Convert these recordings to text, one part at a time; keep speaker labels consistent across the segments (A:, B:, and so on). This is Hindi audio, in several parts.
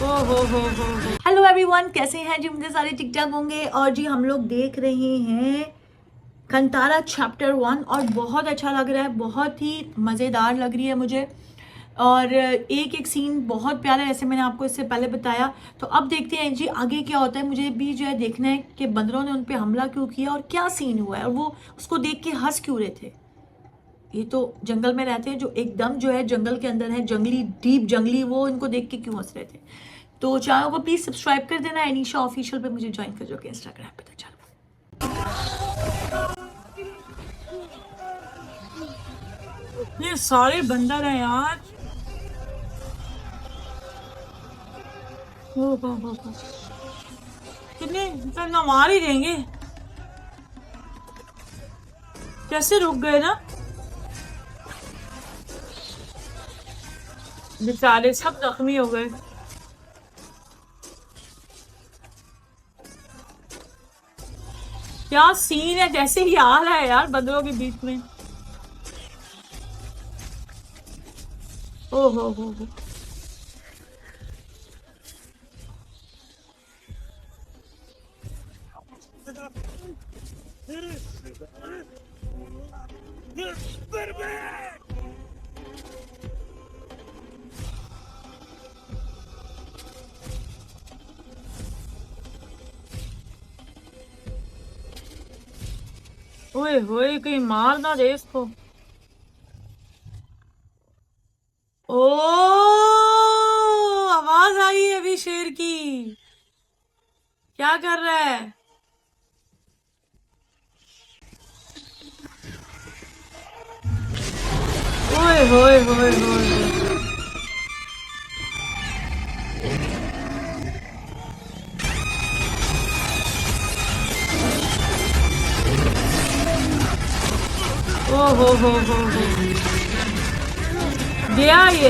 A: हेलो एवरीवन, कैसे हैं जी? मुझे सारे ठीक ठाक होंगे। और जी हम लोग देख रहे हैं कंतारा चैप्टर 1 और बहुत अच्छा लग रहा है, बहुत ही मज़ेदार लग रही है मुझे। और एक एक सीन बहुत प्यारा है, जैसे मैंने आपको इससे पहले बताया। तो अब देखते हैं जी आगे क्या होता है। मुझे भी जो है देखना है कि बंदरों ने उन पर हमला क्यों किया और क्या सीन हुआ है, और वो उसको देख के हंस क्यों रहे थे। ये तो जंगल में रहते हैं, जो एकदम जो है जंगल के अंदर है, जंगली डीप जंगली, वो इनको देख के क्यों हंस रहे थे। तो चैनल को प्लीज सब्सक्राइब कर देना। एनिशा ऑफिशियल पे मुझे ज्वाइन कर जोगे इंस्टाग्राम पे। तो चलो, ये सारे बंदर हैं यार। हो कितने तो मार ही देंगे। कैसे रुक गए ना बेचारे, सब जख्मी हो गए। क्या सीन है, जैसे ही आ रहा है यार बंदरों के बीच में। ओ हो ओए होए, कहीं मार ना दे इसको। ओ, आवाज आई है अभी शेर की। क्या कर रहा है? ओए होए होए होए। ओ हो गया ये।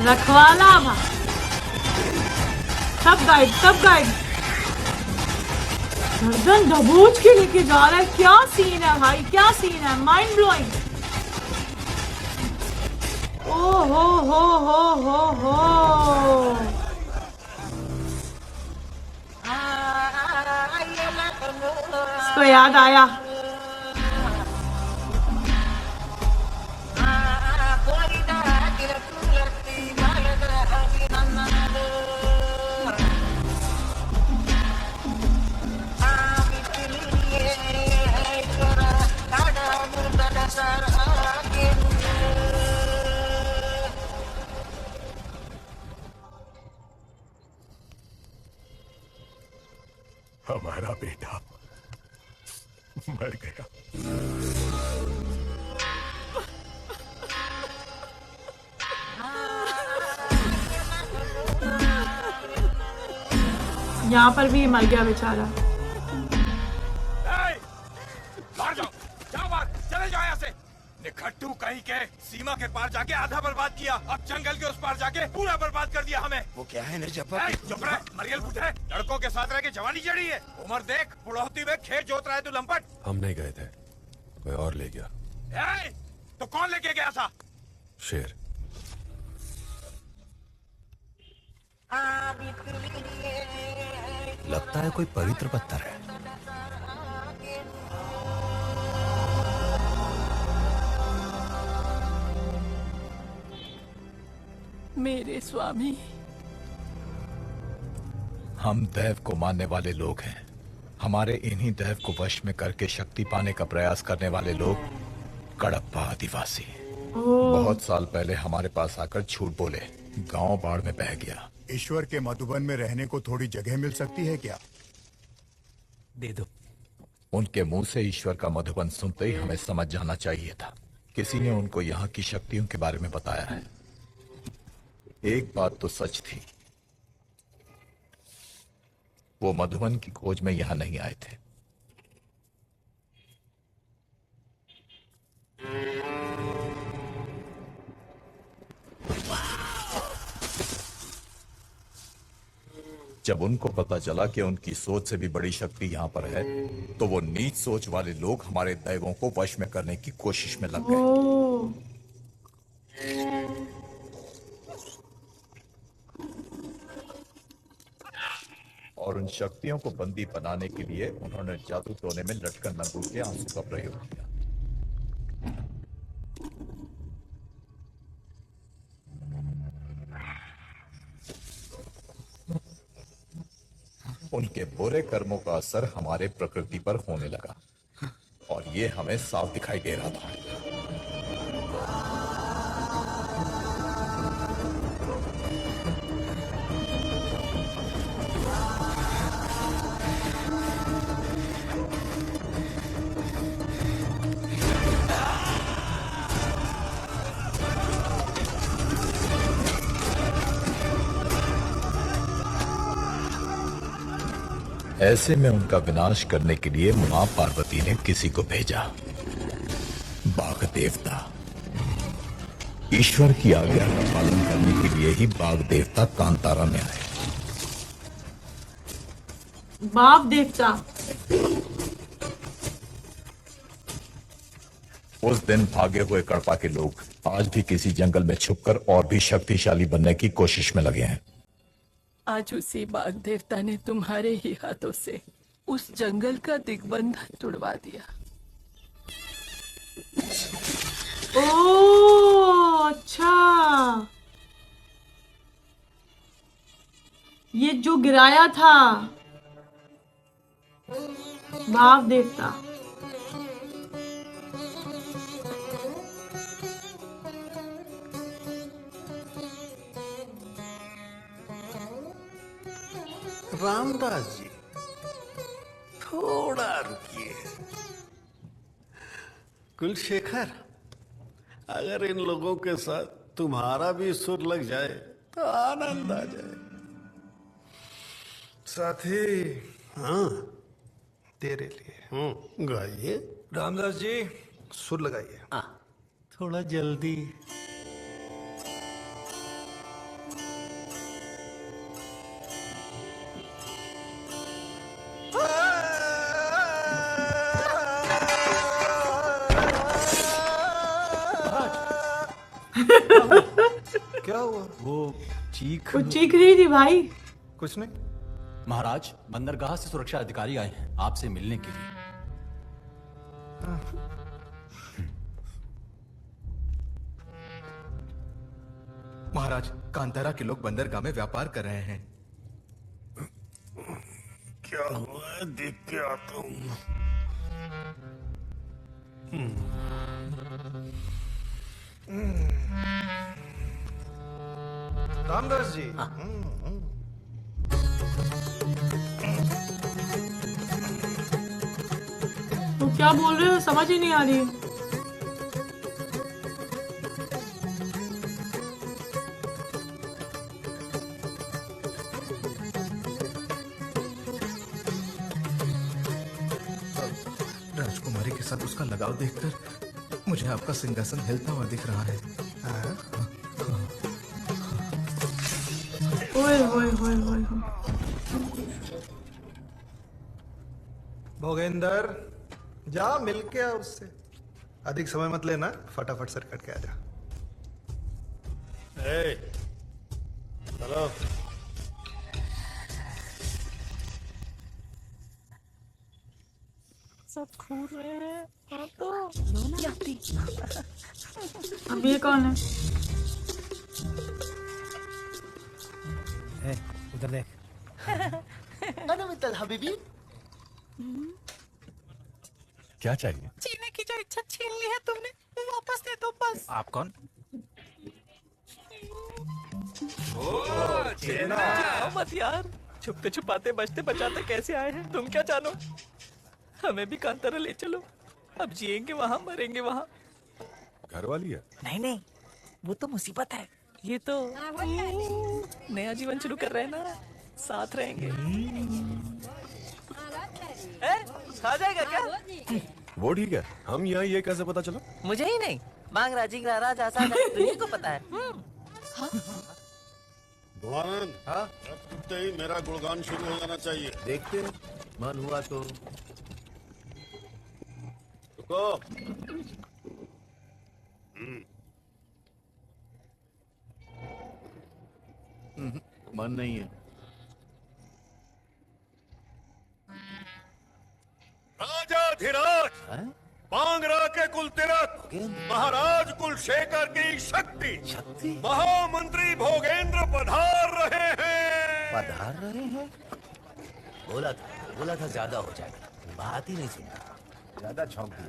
A: रखवाला भा, सब गाइड गर्दन दबोच के लेके जा रहा है। क्या सीन है भाई, क्या सीन है, माइंड ब्लोइंग। ओ हो। इसको याद आया।
B: हमारा बेटा मर गया।
A: यहाँ पर भी मर गया बेचारा।
B: बाहर जाओ, चले जाओ यहाँ से। निखट्टू कहीं के सीमा के पार जाके आधा बर्बाद किया, अब जंगल के उस पार जाके पूरा बर्बाद कर दिया हमें।
C: वो क्या है निर्जप्पा?
B: चुप रहे, मरियल पुत्र है, लड़कों के साथ रह के जवानी चढ़ी है। उम्र देख, बुढ़ौती में खेत जोत रहा है तू लंपट।
D: हम नहीं गए थे, कोई और ले गया।
B: तो कौन लेके गया था?
D: शेर।
C: लगता है कोई पवित्र पत्थर है।
A: मेरे स्वामी,
C: हम दैव को मानने वाले लोग हैं। हमारे इन्हीं दैव को वश में करके शक्ति पाने का प्रयास करने वाले लोग कड़प्पा आदिवासी। बहुत साल पहले हमारे पास आकर झूठ बोले, गांव बाढ़ में बह गया।
E: ईश्वर के मधुबन में रहने को थोड़ी जगह मिल सकती है क्या?
C: दे दो। उनके मुंह से ईश्वर का मधुबन सुनते ही हमें समझ जाना चाहिए था। किसी ने उनको यहाँ की शक्तियों के बारे में बताया है। एक बात तो सच थी, वो मधुबन की खोज में यहां नहीं आए थे। जब उनको पता चला कि उनकी सोच से भी बड़ी शक्ति यहाँ पर है, तो वो नीच सोच वाले लोग हमारे दैवों को वश में करने की कोशिश में लग गए।
A: ओ
C: और उन शक्तियों को बंदी बनाने के लिए उन्होंने जादू टोने में लटकन लंगूर के आंसू का प्रयोग किया। उनके बुरे कर्मों का असर हमारे प्रकृति पर होने लगा और ये हमें साफ दिखाई दे रहा था। ऐसे में उनका विनाश करने के लिए मां पार्वती ने किसी को भेजा, बाघ देवता। ईश्वर की आज्ञा का पालन करने के लिए ही बाघ देवता कांतारा में आए।
A: बाघ देवता।
C: उस दिन भागे हुए कड़पा के लोग आज भी किसी जंगल में छुपकर और भी शक्तिशाली बनने की कोशिश में लगे हैं।
F: आज उसी बाघ देवता ने तुम्हारे ही हाथों से उस जंगल का दिग्बंधन तोड़वा दिया।
A: ओ अच्छा, ये जो गिराया था बाघ देवता।
G: रामदास जी, थोड़ा रुकिए। कुलशेखर, अगर इन लोगों के साथ तुम्हारा भी सुर लग जाए तो आनंद आ जाए।
H: साथी,
G: हाँ, तेरे लिए गाइए।
H: रामदास जी सुर लगाइए।
G: थोड़ा जल्दी।
H: क्या हुआ?
I: वो चीख
A: कुछ चीख रही थी भाई।
H: कुछ नहीं।
I: महाराज, बंदरगाह से सुरक्षा अधिकारी आए हैं आपसे मिलने के लिए।
H: महाराज, कांतारा के लोग बंदरगाह में व्यापार कर रहे हैं।
G: क्या हुआ, देख के आता हूँ।
H: रामदास जी,
A: तो क्या बोल रहे हो, समझ ही नहीं आ रही।
H: राजकुमारी के साथ उसका लगाव देखकर मुझे आपका सिंहासन हिलता हुआ दिख रहा है।
A: ओए ओए ओए ओए।
H: भोगेंद्र, जा मिल के आ उससे। अधिक समय मत लेना, फटाफट सर कट के आ जा।
G: चलो।
F: सब घूर रहे हैं। हाँ तो
A: अब ये कौन है?
I: उधर देख।
G: हबीबी,
C: क्या चाहिए?
F: जीने की जो इच्छा छीन ली है तुमने, वो वापस दे दो बस।
I: आप कौन?
F: जाओ मत यार, छुपते छुपाते बचते बचाते कैसे आए हैं, तुम क्या जानो। हमें भी कांतारा ले चलो, अब जिएंगे वहाँ मरेंगे वहाँ।
D: घर वाली है?
F: नहीं नहीं, वो तो मुसीबत है। ये तो नया जीवन शुरू कर रहे हैं ना, साथ रहेंगे। आ जाएगा क्या?
D: वो ठीक है, हम यहाँ ये कैसे पता चला?
J: मुझे ही नहीं, मांग राजी राज आसान है, तुम्हें को पता है।
G: भुवानंद,
H: हाँ
G: तुमसे ही मेरा गुणगान शुरू हो जाना चाहिए।
H: देखते हैं, मन हुआ तो।
G: रुको।
H: मन नहीं है।
G: राजाधिराज,
H: हैं?
G: बांगरा के कुल तिलक, महाराज कुल शेखर की शक्ति, महामंत्री भोगेंद्र पधार रहे हैं।
J: पधार रहे हैं? बोला था ज्यादा हो जाएगा, बात ही नहीं सुना।
H: ज्यादा छौंकी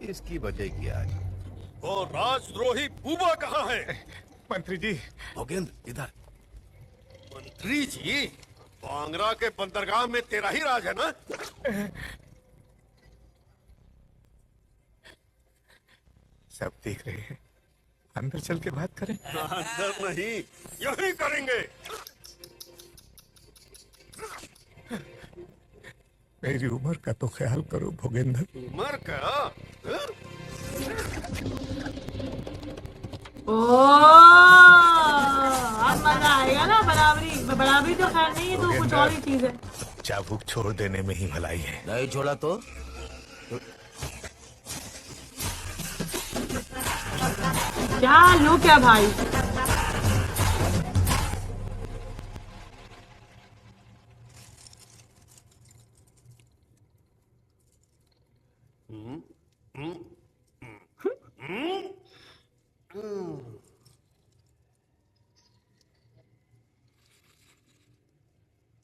H: इसकी वजह क्या है?
G: वो राजद्रोही बूबा कहाँ है?
C: मंत्री जी,
J: भोगेंद्र इधर।
G: मंत्री जी, बांगरा के बंदरगाह में तेरा ही राज है ना?
C: सब देख रहे हैं, अंदर चल के बात करें।
G: अंदर नहीं, यही करेंगे।
E: मेरी उम्र का तो ख्याल करो भोगेंद्र।
G: उमर का? हाँ?
A: अब मजा आएगा ना। बराबरी तो खैर नहीं है, तो कुछ और ही चीज है।
C: चाबुक छोड़ देने में ही भलाई है।
J: नहीं छोड़ा तो?
A: क्या लुक है भाई।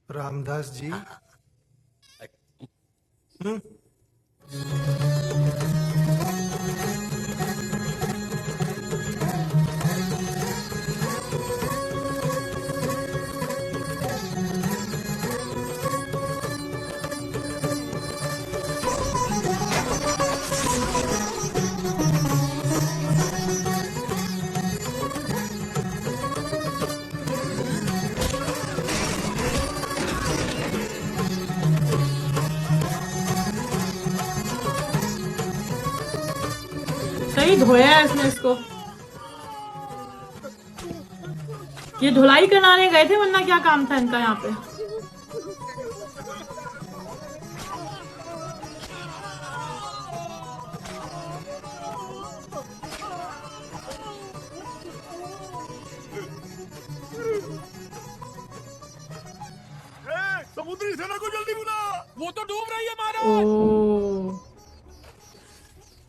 H: रामदास जी,
A: सही धोया है इसने इसको। ये धुलाई कराने गए थे, वरना क्या काम था इनका यहाँ पे।
G: समुद्री सेना को जल्दी बुला।
B: वो तो डूब रही है महाराज।
A: ओ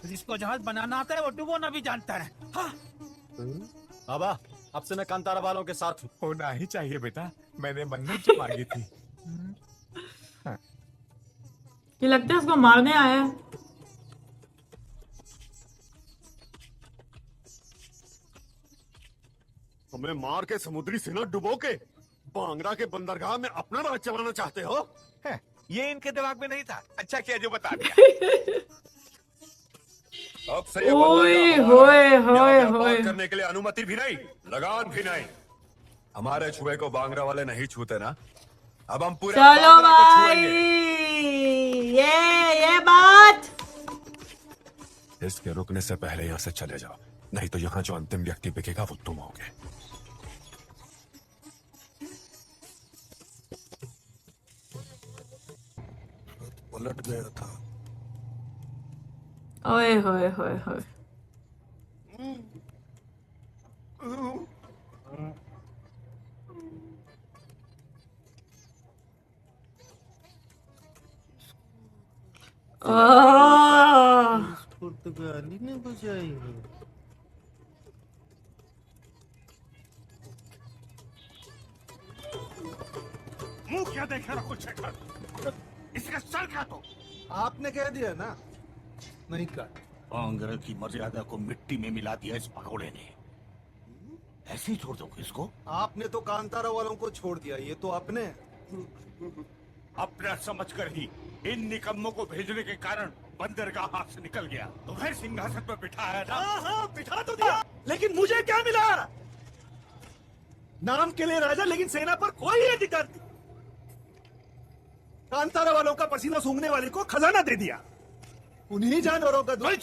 F: जिसको जहाज बनाना आता है वो डुबोना भी जानता है। हाँ।
I: बाबा, अब से मैं कांतारा वालों के साथ हूँ।
C: होना ही चाहिए बेटा, मैंने मन्नत जो मांगी थी।
A: ये लगता है उसको मारने आया है।
G: हमें मार के समुद्री सेना डुबो के बांगरा के बंदरगाह में अपना राज चलाना चाहते हो?
B: ये इनके दिमाग में नहीं था। अच्छा किया जो बता दिया।
D: अब से ये
A: ओए
D: बंदरगाह
A: होए
D: हमारा,
A: होए
D: यहाँ
A: होए।
D: व्यापार करने के लिए अनुमति भी नहीं, लगान भी नहीं। हमारे छुए को बांगरा वाले नहीं छूते ना, अब हम पूरे
A: चलो
D: बांगरा को
A: भाई,
D: छुएंगे।
A: ये बात।
D: इसके रुकने से पहले यहाँ से चले जाओ, नहीं तो यहाँ जो अंतिम व्यक्ति बिकेगा वो तुम होगे।
G: उलट गया था।
A: ओए होए होए होए।
G: पुर्तगाली ने बजाई है। मुंह क्या देख रहा कुछ शेखर? इसका सर काटो।
H: आपने कह दिया ना, नहीं काट।
G: बांगरा की मर्यादा को मिट्टी में मिला दिया इस भगोड़े ने। ऐसे ही छोड़ दोगे इसको?
H: आपने तो कांतारा वालों को छोड़ दिया, ये तो आपने।
B: अपना समझकर ही इन निकम्मों को भेजने के कारण बंदरगाह हाथ से निकल गया। तुम्हें सिंहासन पर बिठाया था।
G: हाँ, बिठा तो दिया, लेकिन मुझे क्या मिला? नाम के लिए राजा, लेकिन सेना पर कोई अधिकार नहीं। कांतारा वालों का पसीना सूंघने वाले को खजाना दे दिया। उन्हीं जानवरों का दूध।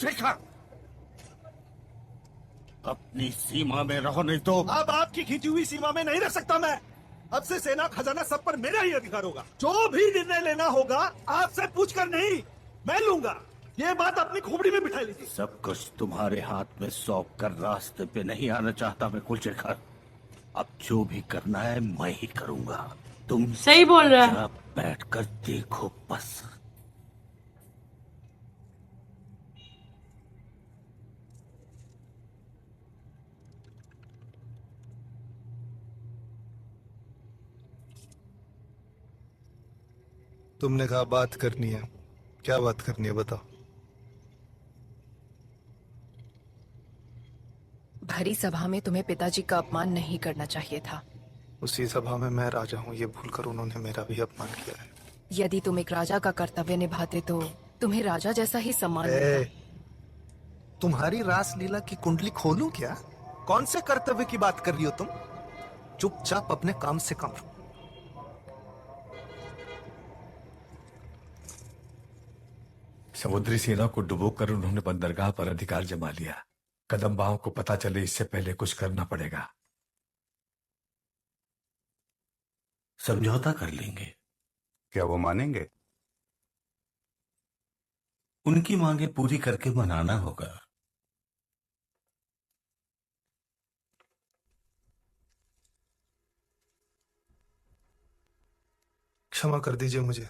G: अपनी सीमा में रहो, नहीं तो अब आपकी खींची हुई सीमा में नहीं रह सकता मैं। अब से सेना खजाना सब पर मेरा ही अधिकार होगा। जो भी निर्णय लेना होगा आपसे पूछकर नहीं, मैं लूंगा। ये बात अपनी खोपड़ी में बिठा लीजिए। सब कुछ तुम्हारे हाथ में सौंप कर रास्ते पे नहीं आना चाहता मैं कुलशेखर। अब जो भी करना है मैं ही करूंगा। तुम
A: सही बोल रहा है।
G: बैठ कर देखो बस।
H: तुमने कहा बात करनी है, क्या बात करनी है बताओ।
K: भरी सभा में तुम्हें पिताजी का अपमान नहीं करना चाहिए था।
H: उसी सभा में मैं राजा हूँ, ये भूलकर उन्होंने मेरा भी अपमान किया है।
K: यदि तुम एक राजा का कर्तव्य निभाते तो तुम्हें राजा जैसा ही सम्मान मिलता।
H: तुम्हारी रासलीला की कुंडली खोलूं क्या? कौन से कर्तव्य की बात कर रही हो तुम? चुपचाप अपने काम से काम रहो।
C: समुद्री सेना को डुबोकर उन्होंने बंदरगाह पर अधिकार जमा लिया। कदम्बाओं को पता चले इससे पहले कुछ करना पड़ेगा।
J: समझौता कर लेंगे।
D: क्या वो मानेंगे?
J: उनकी मांगे पूरी करके मनाना होगा।
H: क्षमा कर दीजिए मुझे।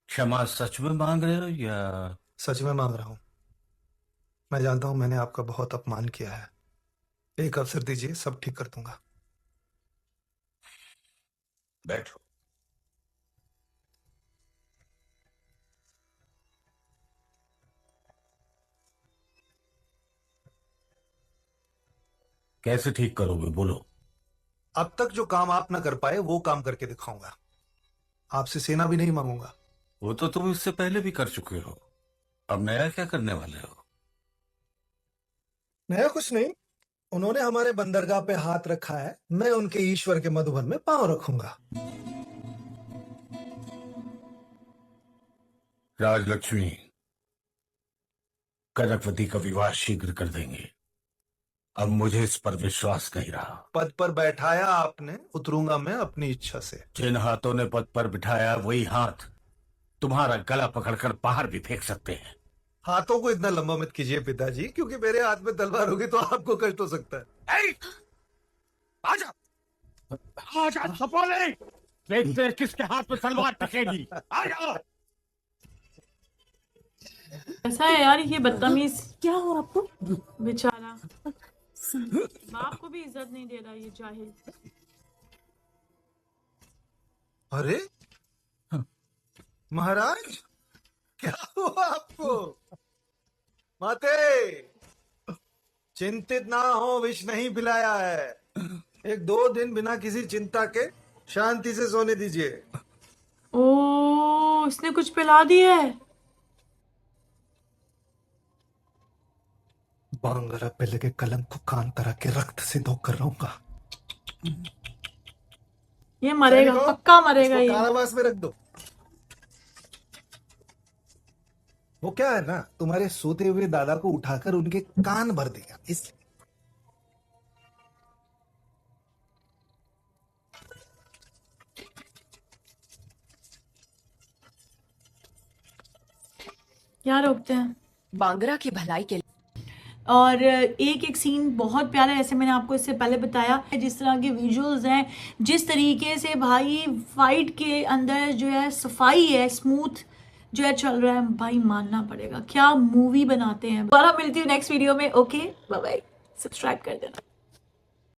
J: क्षमा सच में मांग रहे हो या?
H: सच में मांग रहा हूं। मैं जानता हूं मैंने आपका बहुत अपमान किया है। एक अवसर दीजिए, सब ठीक कर दूंगा।
J: बैठो। कैसे ठीक करोगे बोलो?
H: अब तक जो काम आप ना कर पाए वो काम करके दिखाऊंगा। आपसे सेना भी नहीं मांगूंगा।
J: वो तो तुम इससे पहले भी कर चुके हो। अब नया क्या करने वाले हो?
H: नया कुछ नहीं। उन्होंने हमारे बंदरगाह पे हाथ रखा है, मैं उनके ईश्वर के मधुबन में पांव रखूंगा।
J: राजलक्ष्मी, कनकवती का विवाह शीघ्र कर देंगे। अब मुझे इस पर विश्वास नहीं रहा।
H: पद पर बैठाया आपने, उतरूंगा मैं अपनी इच्छा से।
J: जिन हाथों ने पद पर बिठाया वही हाथ तुम्हारा गला पकड़कर बाहर भी फेंक सकते हैं।
H: हाथों को इतना लंबा मत कीजिए पिताजी, क्योंकि मेरे हाथ में तलवार होगी तो आपको कष्ट हो सकता है।
G: आजा, आजा सपोले, देखते हैं किसके हाथ में तलवार टकेगी। आजा।
A: ऐसा है यार, ये बदतमीज
K: क्या हो आपको?
A: बेचारा बाप को भी इज्जत नहीं दे रहा ये जाहिल।
H: अरे महाराज, क्या हुआ आपको? माते, चिंतित ना हो, विष नहीं पिलाया है। 1-2 दिन बिना किसी चिंता के शांति से सोने दीजिए।
A: ओ, इसने कुछ पिला दिया है।
H: बांगरा पिल्ले के कलंक को कांतारा के रक्त से धोकर रहूंगा।
A: ये मरेगा, पक्का मरेगा ये।
H: कारावास में रख दो। वो क्या है ना, तुम्हारे सोते हुए दादा को उठाकर उनके कान भर देगा, इसलिए।
A: क्या रोकते हैं?
K: बांगरा की भलाई के लिए।
A: और एक एक सीन बहुत प्यारा है, ऐसे मैंने आपको इससे पहले बताया। जिस तरह के विजुअल्स हैं, जिस तरीके से भाई फाइट के अंदर जो है सफाई है, स्मूथ जो है चल रहा है, भाई मानना पड़ेगा। क्या मूवी बनाते हैं। दोबारा मिलती हूँ नेक्स्ट वीडियो में। Okay, bye bye. सब्सक्राइब कर देना।